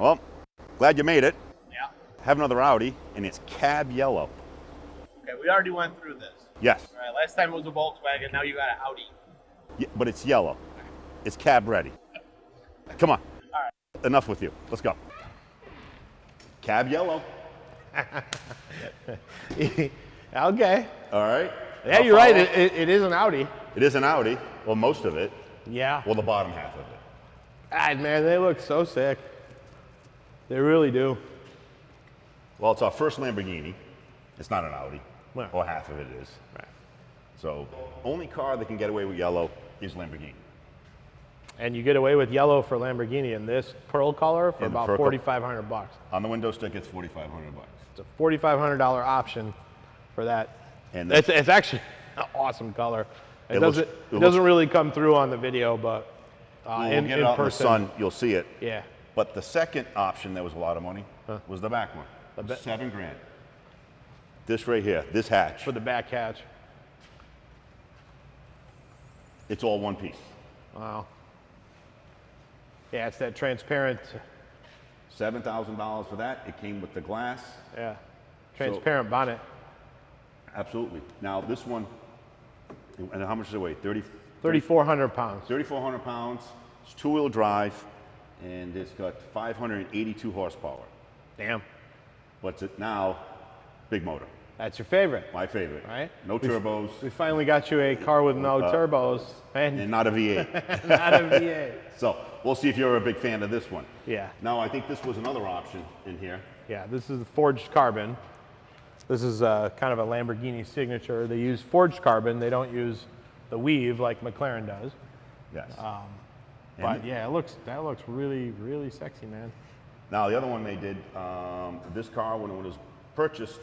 Well, glad you made it. Yeah. Have another Audi, and it's cab yellow. Okay, we already went through this. Yes. All right, last time it was a Volkswagen, now you got an Audi. Yeah, but it's yellow. It's cab ready. Come on. All right. Enough with you. Let's go. Cab yellow. Okay. All right. Yeah, you're right. It is an Audi. It is an Audi. Well, most of it. Yeah. Well, the bottom half of it. God, man, they look so sick. They really do. Well, it's our first Lamborghini. It's not an Audi. Well. Or half of it is. Right. So, only car that can get away with yellow is Lamborghini. And you get away with yellow for Lamborghini in this pearl color for In the about pearl $4,500 bucks. On the window stick, it's $4,500. It's a $4,500 option for that. And It's actually an awesome color. It looks- doesn't really come through on the video, but we'll in get it out in the person, sun, you'll see it. yeah. But the second option that was a lot of money was the back one. The ba- $7 grand. This right here, this hatch, For the back hatch. it's all one piece. Wow. Yeah, it's that transparent, $7,000 for that. It came with the glass. yeah, transparent bonnet. Absolutely. Now this one, and how much does it weigh? 3,400 pounds. 3,400 pounds. It's two-wheel drive, and it's got 582 horsepower. Damn. What's it now? Big motor. That's your favorite, My favorite. right? No turbos. We finally got you a car with no turbos And not a V8. not a V8. So we'll see if you're a big fan of this one. Yeah. Now I think this was another option in here. Yeah, this is forged carbon. This is kind of a Lamborghini signature. They use forged carbon. They don't use the weave like McLaren does. Yes. But yeah, that looks really, really sexy, man. Now the other one they did, this car when it was purchased,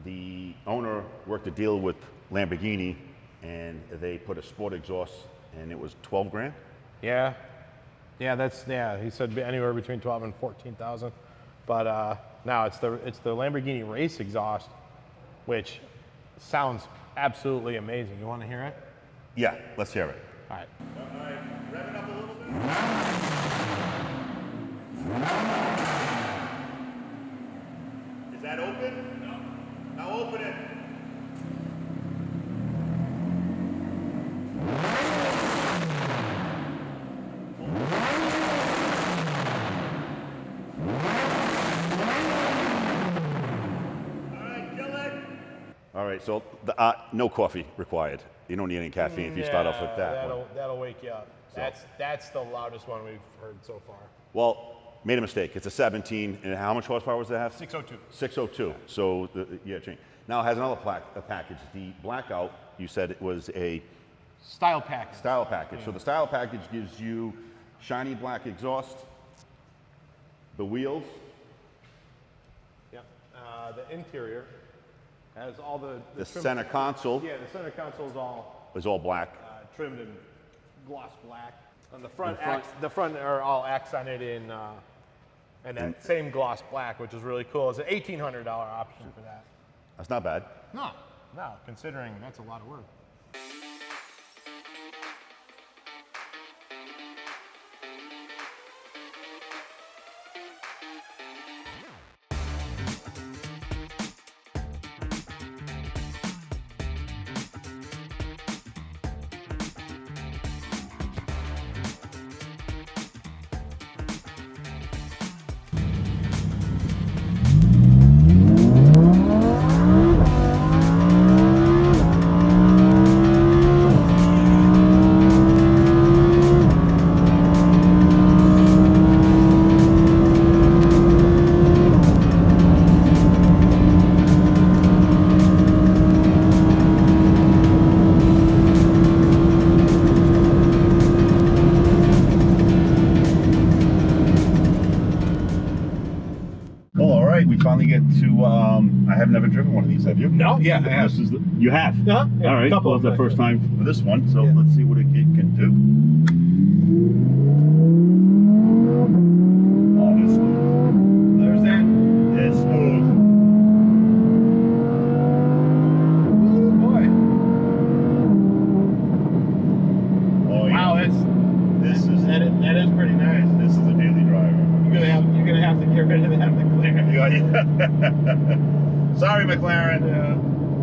the owner worked a deal with Lamborghini, and they put a sport exhaust, and it was 12 grand. Yeah, yeah. He said anywhere between 12 and 14,000. But now it's the Lamborghini race exhaust, which sounds absolutely amazing. You want to hear it? Yeah, let's hear it. All right. All right, rev it up a little bit. Is that open? No. Now open it. All right, so no coffee required. You don't need any caffeine if you start off with that one. That'll wake you up. So. That's the loudest one we've heard so far. Well, made a mistake. It's a 17, and how much horsepower does it have? 602. 602. So, yeah, change. Now it has another package. The blackout, you said it was a Style pack. style package. So the style package gives you shiny black exhaust, the wheels. Yep. The interior has all the trim- center console Yeah, the center console is all black. trimmed in gloss black. On the front, the front are all accented in and that same gloss black, which is really cool. It's an $1,800 option for that. That's not bad. No, considering that's a lot of work. We finally get to, I have never driven one of these, have you? No, yeah, I have. You have? Yeah, All right, a couple well, of it's the times. first time for this one, so Yeah. let's see what it can do. Oh, it's smooth. There's that. It's smooth. Ooh, boy. Oh, yeah. Wow, that is pretty nice. This is a daily driver. You're gonna have rid of that McLaren. Sorry, McLaren. Yeah.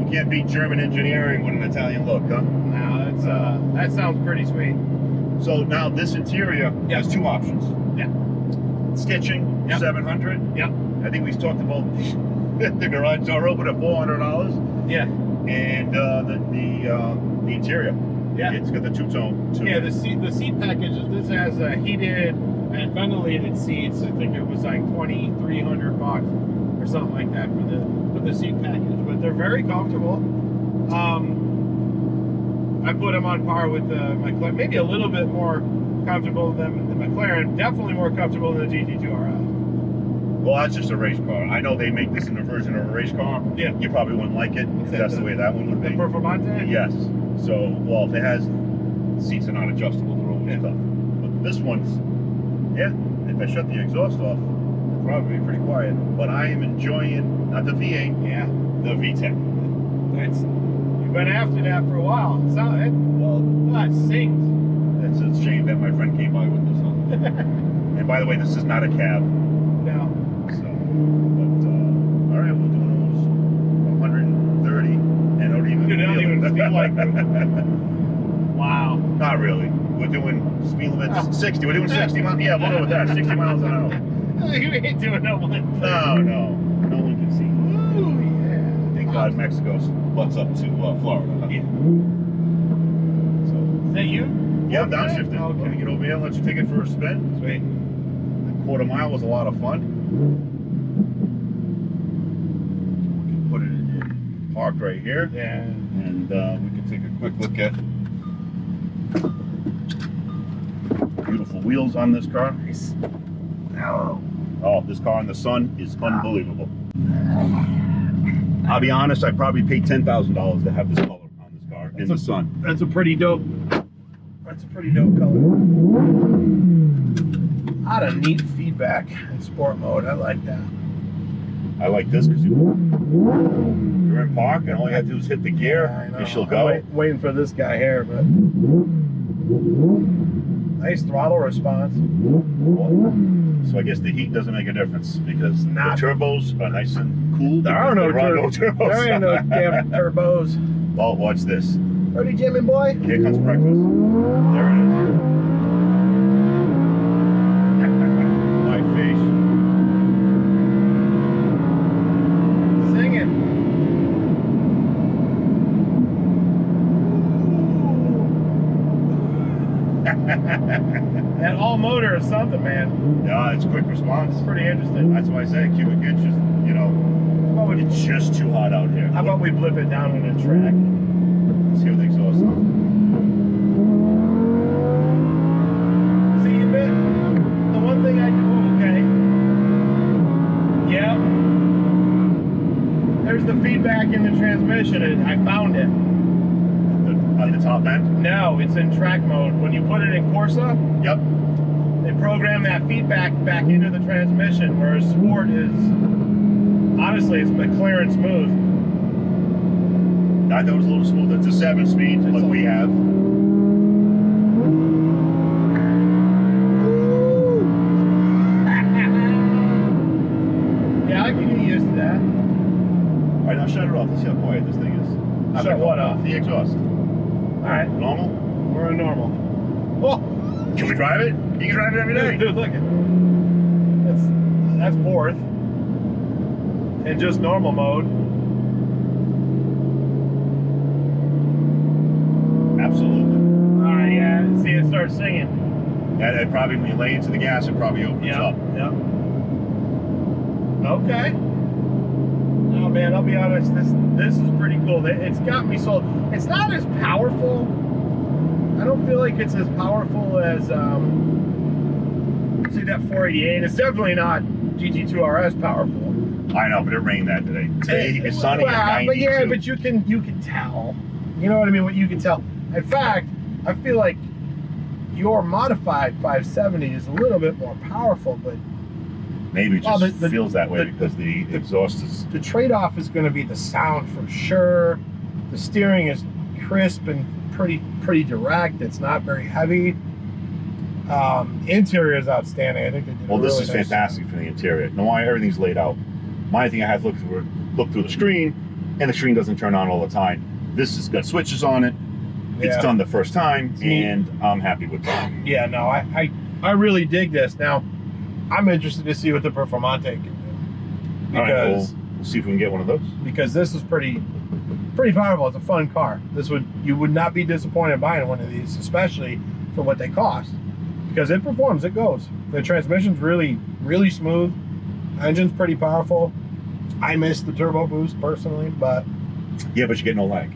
You can't beat German engineering with an Italian look, huh? No, that's that sounds pretty sweet. So now this interior has two options. Yeah. Stitching, Yep. $700. Yep. I think we talked about the garage door open at $400. Yeah. And the interior. Yeah. It's got the two-tone. Yeah, the seat package. This has heated and ventilated seats. I think it was like $2,300 or something like that for the seat package. But they're very comfortable. I put them on par with the McLaren. Maybe a little bit more comfortable than the McLaren. Definitely more comfortable than the GT2 RS. Well, that's just a race car. I know they make this in a version of a race car. Yeah. You probably wouldn't like it because that's the way that one would The be. Performante? Yes. So, well, if it has seats are not adjustable, they're always tough. But this one's, yeah. If I shut the exhaust off, it'd probably be pretty quiet. But I am enjoying not the V8, Yeah. the V10. You've been after that for a while. Well, That sings. it's a shame that my friend came by with this on. And by the way, this is not a cab. No. So, but all right, we're doing almost 130, and I don't even Dude, I don't even feel like it. Wow. Not really. We're doing speed limits 60. We're doing 60 miles. Yeah, we'll go with that. 60 miles an hour. You ain't doing no one. No, no one can see. Ooh, yeah. Thank God Mexico's butts up to Florida. Huh? Yeah. So, Is that you? yeah, I'm downshifting. Okay. Let me get over here and let you take it for a spin. Sweet. The quarter mile was a lot of fun. We can put it in park right here. Yeah. And we can take a quick look at beautiful wheels on this car. Nice. Oh, this car in the sun is unbelievable. I'll be honest, I probably paid $10,000 to have this color on this car in the sun. That's a pretty dope. That's a pretty dope color. A lot of neat feedback in sport mode. I like that. I like this because you're in park and all you have to do is hit the gear and she'll go. I'm waiting for this guy here, but nice throttle response. So I guess the heat doesn't make a difference because Not- the turbos are nice and cool. There are no turbos. There ain't no damn turbos. Oh, watch this. Ready, Jimmy boy? Here comes breakfast. There it is. My face. Singing. That all motor is something, man. Yeah, it's quick response. It's pretty interesting. That's why I say cubic inch is, it's just too hot out here. How about we blip it down on a track? Let's hear the exhaust sound. See, the one thing I do, okay. Yeah. There's the feedback in the transmission, and I found it. On the top end? No, it's in track mode. When you put it in Corsa, Yep. they program that feedback back into the transmission, whereas Sport is, honestly, it's McLaren smooth. I thought it was a little smoother. It's a 7-speed, like we have. Yeah, I can get used to that. All right, now shut it off. Let's see how quiet this thing is. Shut what off? The exhaust. All right, Normal? we're in normal. Oh, Can we drive it? You can drive it every day. dude, look it. That's fourth. In just normal mode. Absolutely. All right, yeah. See, it starts singing. And it probably, when you lay into the gas, it probably opens up. Yeah. Okay. Oh man, I'll be honest. This is pretty cool. It's got me sold. It's not as powerful. I don't feel like it's as powerful as see that 488. It's definitely not GT2 RS powerful. I know, but it rained that today. Today is sunny and 92. But yeah, but you can tell. You know what I mean? What you can tell. In fact, I feel like your modified 570 is a little bit more powerful, but Maybe it just the- feels that way the- because the exhaust is... the trade-off is going to be the sound for sure. The steering is crisp and pretty direct. It's not very heavy. Interior is outstanding. I think they did Well, a this really is nice fantastic for the interior. Now, why everything's laid out. My thing, I have to look through the screen, and the screen doesn't turn on all the time. This has got switches on it. It's done the first time, and I'm happy with that. Yeah, no, I really dig this. Now, I'm interested to see what the Performante can do. Because, All right, we'll see if we can get one of those. Because this is pretty powerful. It's a fun car. You would not be disappointed buying one of these, especially for what they cost. Because it performs, it goes. The transmission's really, really smooth. Engine's pretty powerful. I miss the turbo boost personally, but yeah, but you get no lag.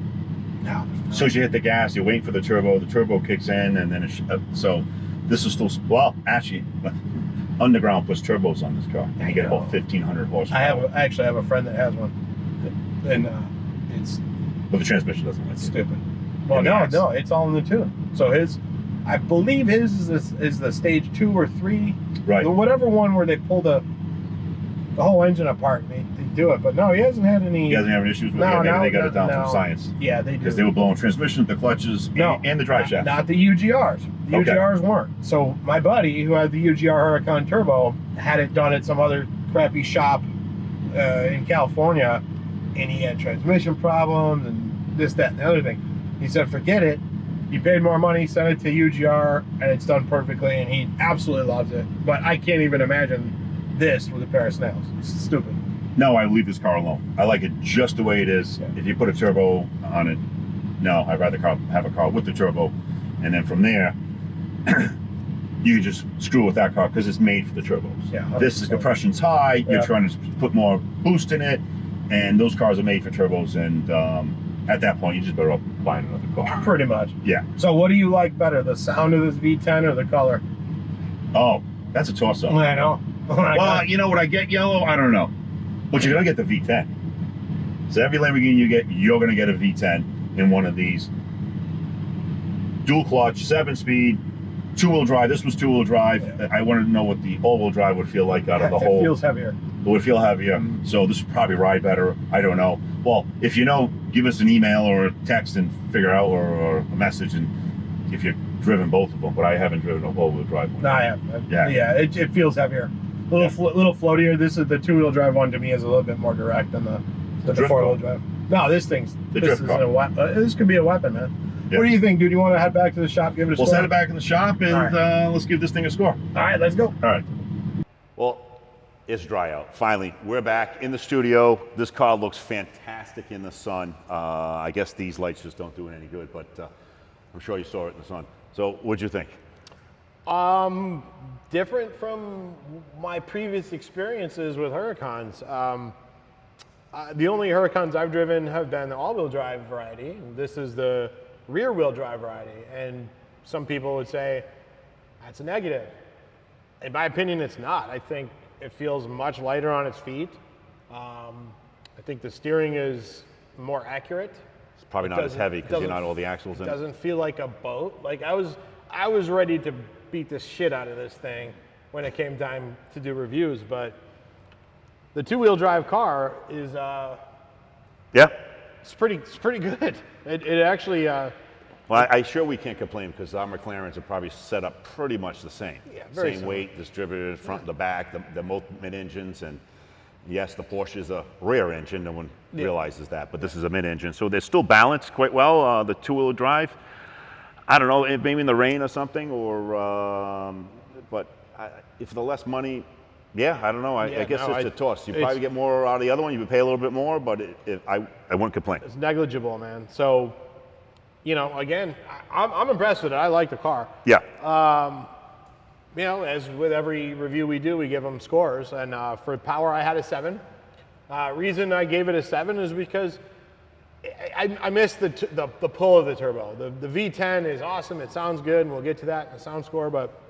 no. So as you hit the gas, you're waiting for the turbo kicks in, and then so this is still, well, actually, Underground puts turbos on this car. You get about 1,500 horsepower. I actually have a friend that has one, and it's But the transmission doesn't like it. stupid. Well, no, it's all in the tune. So I believe his is the stage 2 or 3, Right. whatever one where they pull the whole engine apart and they do it. But no, he hasn't had any. You guys having issues with it? Maybe they got it down from science. Yeah, they do. Because they were blowing transmission, the clutches, and the drive shaft. Not the UGRs. The UGRs weren't. So my buddy who had the UGR Huracan Turbo had it done at some other crappy shop in California, and he had transmission problems and this, that, and the other thing. He said, forget it. He paid more money, sent it to UGR, and it's done perfectly, and he absolutely loves it. But I can't even imagine this with a pair of snails. It's stupid. No, I leave this car alone. I like it just the way it is. Yeah. If you put a turbo on it, no, I'd rather have a car with the turbo, and then from there, you can just screw with that car because it's made for the turbos. Yeah, 100%. This is compression's high. You're trying to put more boost in it, and those cars are made for turbos. And at that point, you just better off buying another car. Pretty much. Yeah. So what do you like better, the sound of this V10 or the color? Oh, that's a toss-up. I know. Well, you know what I get, yellow? I don't know. But you're going to get the V10. So every Lamborghini you get, you're going to get a V10 in one of these. Dual clutch, 7-speed, 2-wheel drive. This was 2-wheel drive. Yeah. I wanted to know what the all-wheel drive would feel like out of the whole. It feels heavier. It would feel heavier. So this would probably ride better. I don't know. Well, if you know, give us an email or a text and figure out, or a message, and if you've driven both of them. But I haven't driven a all-wheel drive one. No, I have. Yeah, it feels heavier. Little floatier. This is the 2-wheel drive one. To me is a little bit more direct than the 4-wheel drive. No, this could be a weapon, man. Yeah. What do you think, dude? You want to head back to the shop, give it a score? We'll send it back in the shop, and let's give this thing a score. All right, let's go. All right. Well, it's dry out. Finally, we're back in the studio. This car looks fantastic in the sun. I guess these lights just don't do it any good, but I'm sure you saw it in the sun. So what'd you think? Different from my previous experiences with Huracans. The only Huracans I've driven have been the all-wheel drive variety. This is the rear-wheel drive variety, and some people would say that's a negative. In my opinion, it's not. I think it feels much lighter on its feet. I think the steering is more accurate. It's probably not as heavy because you're not all the axles in it. It doesn't feel like a boat. Like I was ready to beat the shit out of this thing when it came time to do reviews, but the 2-wheel drive car is it's pretty good. It actually well, I sure we can't complain because our McLarens are probably set up pretty much the same. Yeah, very same similar. weight, distributed front and the back, the both mid-engines, and yes, the Porsche is a rear engine. No one realizes that, but this is a mid-engine, so they're still balanced quite well. The 2-wheel drive, I don't know, maybe in the rain or something, or but if the less money. Yeah, I don't know. I guess it's a toss. You probably get more out of the other one. You would pay a little bit more, but I wouldn't complain. It's negligible, man. So, again, I'm impressed with it. I like the car. Yeah. As with every review we do, we give them scores. And for power, I had a 7. Reason I gave it a 7 is because I missed the pull of the turbo. The V10 is awesome. It sounds good, and we'll get to that in the sound score, but.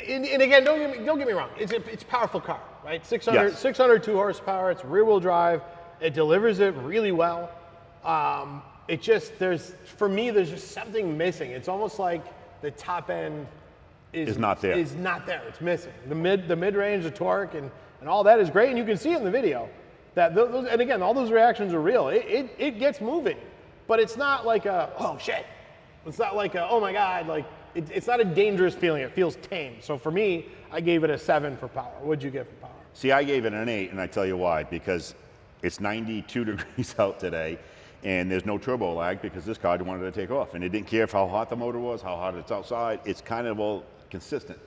And again, don't get me wrong. It's a powerful car, right? 602 horsepower. It's rear-wheel drive. It delivers it really well. For me, there's just something missing. It's almost like the top end is not there. It's missing. The mid-range, the torque, and all that is great, and you can see it in the video. And again, all those reactions are real. It gets moving, but it's not like oh shit. It's not like oh my god, like. it's not a dangerous feeling. It feels tame. So for me, I gave it a 7 for power. What'd you give for power? See, I gave it an 8, and I tell you why. Because it's 92 degrees out today, and there's no turbo lag because this car wanted to take off, and it didn't care if how hot the motor was, how hot it's outside. It's kind of all consistent.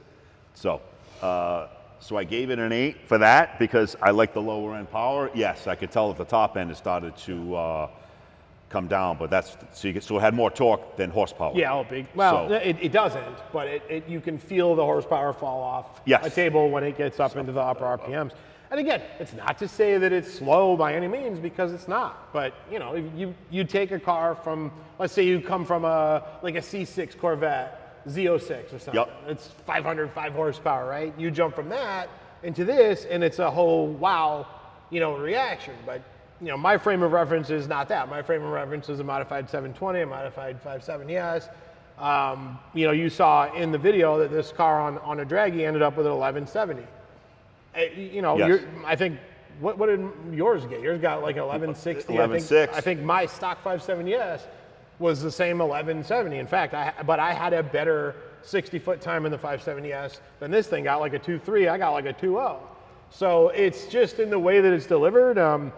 So, so I gave it an 8 for that because I like the lower end power. Yes, I could tell at the top end it started to come down, but that's so it had more torque than horsepower. Yeah, oh, big. Well, So- it doesn't, but you can feel the horsepower fall off Yes. a table when it gets up into the upper RPMs. And again, it's not to say that it's slow by any means because it's not. But you know, if you take a car from, let's say you come from like a C6 Corvette Z06 or something. Yep. It's 505 horsepower, right? You jump from that into this, and it's a whole wow, reaction. But my frame of reference is not that. My frame of reference is a modified 720, a modified 570S. You saw in the video that this car on a draggy ended up with an 1170. Yes. I think, what did yours get? Yours got like 1160. 11.6. I think my stock 570S was the same 1170. In fact, I had a better 60-foot time in the 570S than this thing. Got like a 2.3. I got like a 2.0. So it's just in the way that it's delivered. And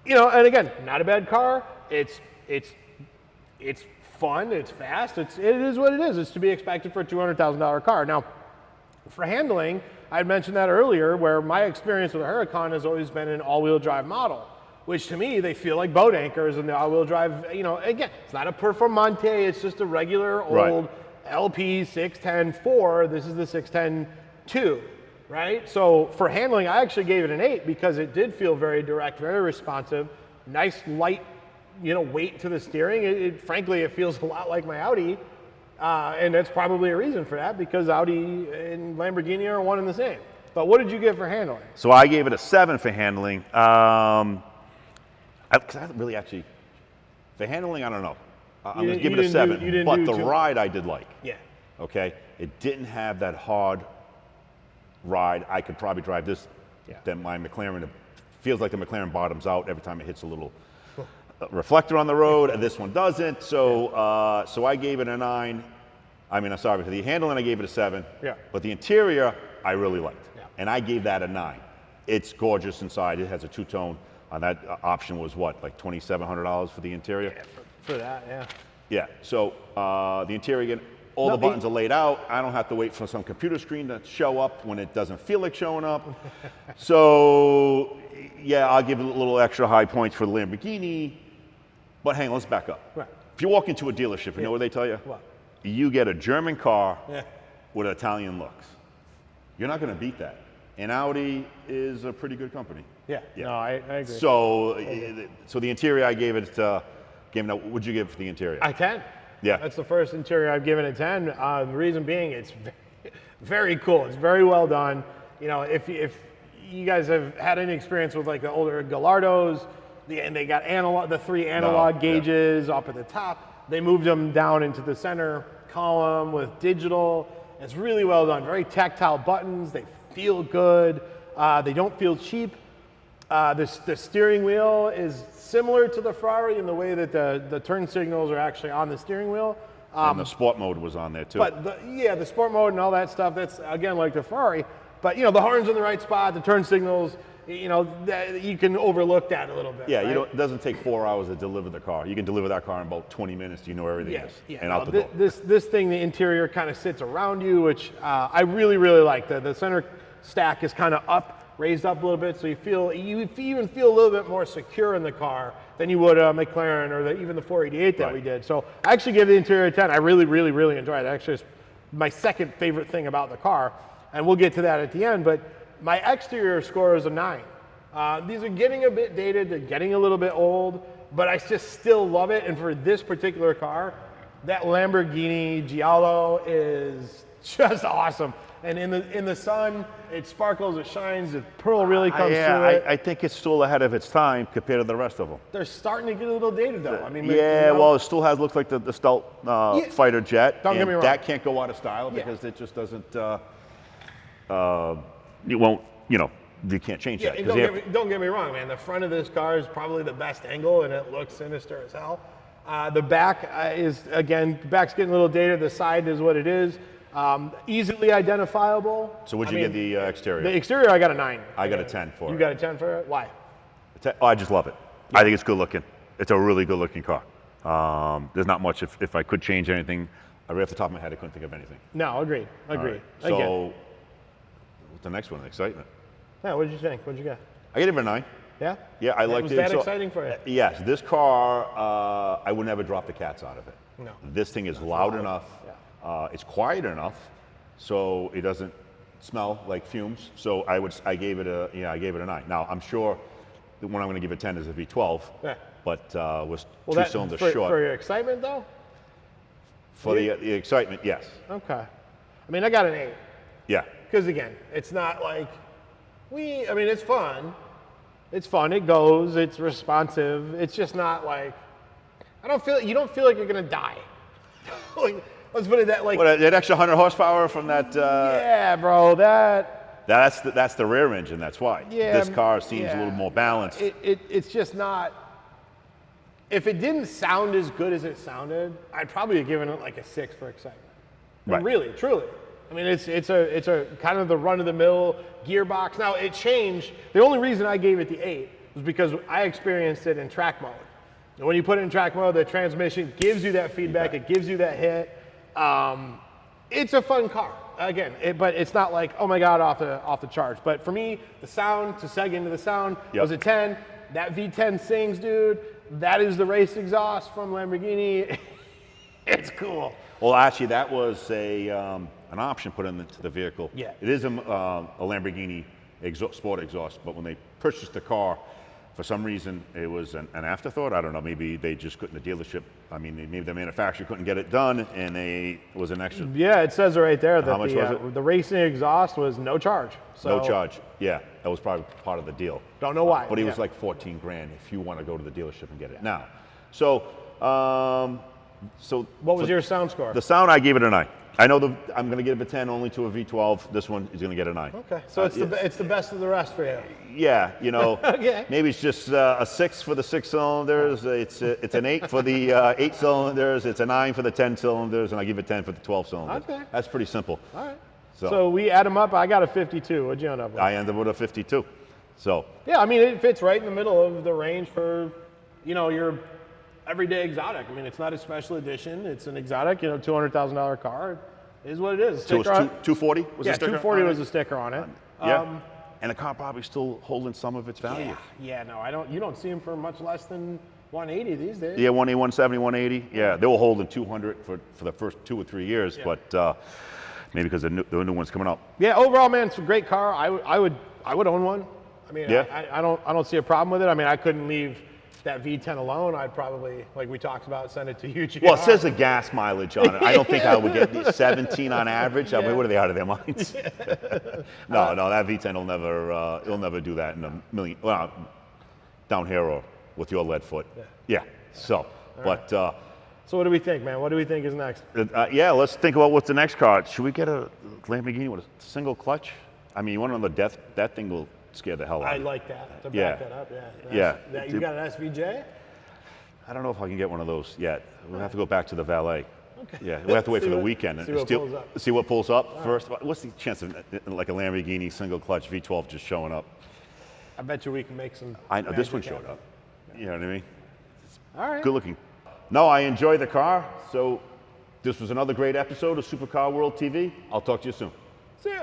again, not a bad car. It's fun. It's fast. It is what it is. It's to be expected for a $200,000 car. Now, for handling, I had mentioned that earlier, where my experience with a Huracan has always been an all-wheel drive model, which to me, they feel like boat anchors in the all-wheel drive. Again, it's not a Performante. It's just a regular old LP 610-4. This is the 610-2, right? So for handling, I actually gave it an 8 because it did feel very direct, very responsive, nice light, weight to the steering. Frankly, it feels a lot like my Audi. And that's probably a reason for that because Audi and Lamborghini are one and the same. But what did you give for handling? So I gave it a 7 for handling. Because I really actually, for handling, I don't know. I'm going to give it a 7. But the ride I did like. Yeah. Okay? It didn't have that hard ride. I could probably drive this than my McLaren. It feels like the McLaren bottoms out every time it hits a little reflector on the road, and this one doesn't. So so I gave it a 9. I mean, I'm sorry, for the handling I gave it a 7. Yeah. But the interior I really liked. Yeah. And I gave that a 9. It's gorgeous inside. It has a two-tone. That option was what, like $2,700 for the interior? Yeah, for that, yeah. Yeah. So the interior, again, all the buttons are laid out. I don't have to wait for some computer screen to show up when it doesn't feel like showing up. So yeah, I'll give it a little extra high points for the Lamborghini. But hang on, let's back up. Right. If you walk into a dealership, you know what they tell you? What? You get a German car with Italian looks. You're not going to beat that. And Audi is a pretty good company. Yeah. No, I agree. So, so the interior I gave it. What'd you give for the interior? A 10. Yeah. That's the first interior I've given a 10. The reason being, it's very cool. It's very well done. If you guys have had any experience with like the older Gallardos, and they got the 3 analog gauges up at the top. They moved them down into the center column with digital. It's really well done. Very tactile buttons. They feel good. They don't feel cheap. The steering wheel is similar to the Ferrari in the way that the turn signals are actually on the steering wheel. And the sport mode was on there too. But the sport mode and all that stuff, that's again like the Ferrari. But the horn's in the right spot, the turn signals, you can overlook that a little bit. Yeah, right? it doesn't take 4 hours to deliver the car. You can deliver that car in about 20 minutes. You know everything is. Yeah. And out the door. This thing, the interior kind of sits around you, which I really, really like. The center stack is kind of raised up a little bit, so you even feel a little bit more secure in the car than you would a McLaren or even the 488 that we did. So I actually gave the interior a 10. I really, really, really enjoyed it. Actually, it's my second favorite thing about the car, and we'll get to that at the end. But my exterior score is a 9. These are getting a bit dated, they're getting a little bit old, but I just still love it. And for this particular car, that Lamborghini Giallo is just awesome. And in the sun, it sparkles, it shines, the pearl really comes through it. I think it's still ahead of its time compared to the rest of them. They're starting to get a little dated though. I mean, well, it still looks like the stealth fighter jet. Don't get me wrong. That can't go out of style because it just doesn't. It won't. You can't change that. Don't get me wrong, man. The front of this car is probably the best angle, and it looks sinister as hell. The back is, again, the back's getting a little dated. The side is what it is. Easily identifiable. So what'd you get the exterior? The exterior, I got a 9. I got a 10 for it. You got a 10 for it? Why? Oh, I just love it. I think it's good looking. It's a really good looking car. There's not much. If I could change anything, right off the top of my head, I couldn't think of anything. No, agreed. Right. So, what's the next one? Excitement. Yeah, what did you think? What did you get? I gave it a 9. Yeah? Yeah, I liked Was it. that exciting for you? Yes, this car, I would never drop the cats out of it. No. This thing is loud enough. Yeah. It's quiet enough, so it doesn't smell like fumes. So I gave it a 9. Now I'm sure the one I'm going to give it 10 is a V12, Yeah. but was Well, two that, cylinders for short. For your excitement, though? For the excitement, yes. Okay. I mean, I got an 8. Yeah. Because, again, it's not like I mean, it's fun. It's fun. It goes. It's responsive. It's just not like, you don't feel like you're going to die. Like, let's put it that, like. What, that extra 100 horsepower from that? Yeah, bro, That's the rear engine, that's why. Yeah, This car seems a yeah. little more balanced. It's just not. If it didn't sound as good as it sounded, I'd probably have given it like a 6 for excitement. Right. Really, truly. I mean, it's a kind of the run-of-the-mill gearbox. Now, it changed. The only reason I gave it the 8 was because I experienced it in track mode. And when you put it in track mode, the transmission gives you that feedback. It gives you that hit. It's a fun car. Again, but it's not like, oh my God, off the charts. But for me, the sound, to seg into the sound, was a 10. That V10 sings, dude. That is the race exhaust from Lamborghini. It's cool. Well, actually, that was an option put into the vehicle. Yeah. It is a Lamborghini sport exhaust, but when they purchased the car, for some reason, it was an afterthought. I don't know. Maybe they just couldn't. The dealership. I mean, maybe the manufacturer couldn't get it done, and it was an extra. Yeah, it says right there that how much was it? The racing exhaust was no charge. So No charge. Yeah, that was probably part of the deal. Don't know why. But it was like 14 grand if you want to go to the dealership and get it now. So, what was your sound score? The sound, I gave it a 9. I know I'm going to give it a 10 only to a V12. This one is going to get a 9. Okay, so it's the best of the rest for you. Yeah, Okay. Maybe it's just a 6 for the 6 cylinders. It's an 8 for the 8 cylinders. It's a 9 for the 10 cylinders, and I give it 10 for the 12 cylinders. Okay. That's pretty simple. All right. So we add them up. I got a 52. What'd you end up with? I ended up with a 52. So. Yeah, I mean, it fits right in the middle of the range for, your everyday exotic. I mean, it's not a special edition. It's an exotic, $200,000 car. It is what it is. So it was 240 was the sticker? 240 was the sticker on it. Yeah. And the car probably still holding some of its value. Yeah, no, you don't see them for much less than 180 these days. Yeah, 180, 170, 180. Yeah, they were holding 200 for the first 2 or 3 years, but maybe because the new one's coming up. Yeah, overall, man, it's a great car. I would own one. I mean, I don't see a problem with it. I mean, I couldn't leave that V10 alone. I'd probably, like we talked about, send it to you. Well, it says the gas mileage on it. I don't think I would get 17 on average. I mean, what are they out of their minds? No, that V10 will never, it'll never do that in a million. Well, down here or with your lead foot. Yeah. So, but. So what do we think, man? What do we think is next? Yeah, let's think about what's the next car. Should we get a Lamborghini with a single clutch? I mean, you want to know that thing will scare the hell out of you. I like that. To back that up, You got an SVJ? I don't know if I can get one of those yet. We'll have to go back to the valet. Okay. Yeah, we'll have to wait for the weekend and see what pulls up first. Right. What's the chance of like a Lamborghini single clutch V12 just showing up? I bet you we can make some. I know this one showed up. You know what I mean? All right. Good looking. No, I enjoy the car. So this was another great episode of SuperCar World TV. I'll talk to you soon. See ya.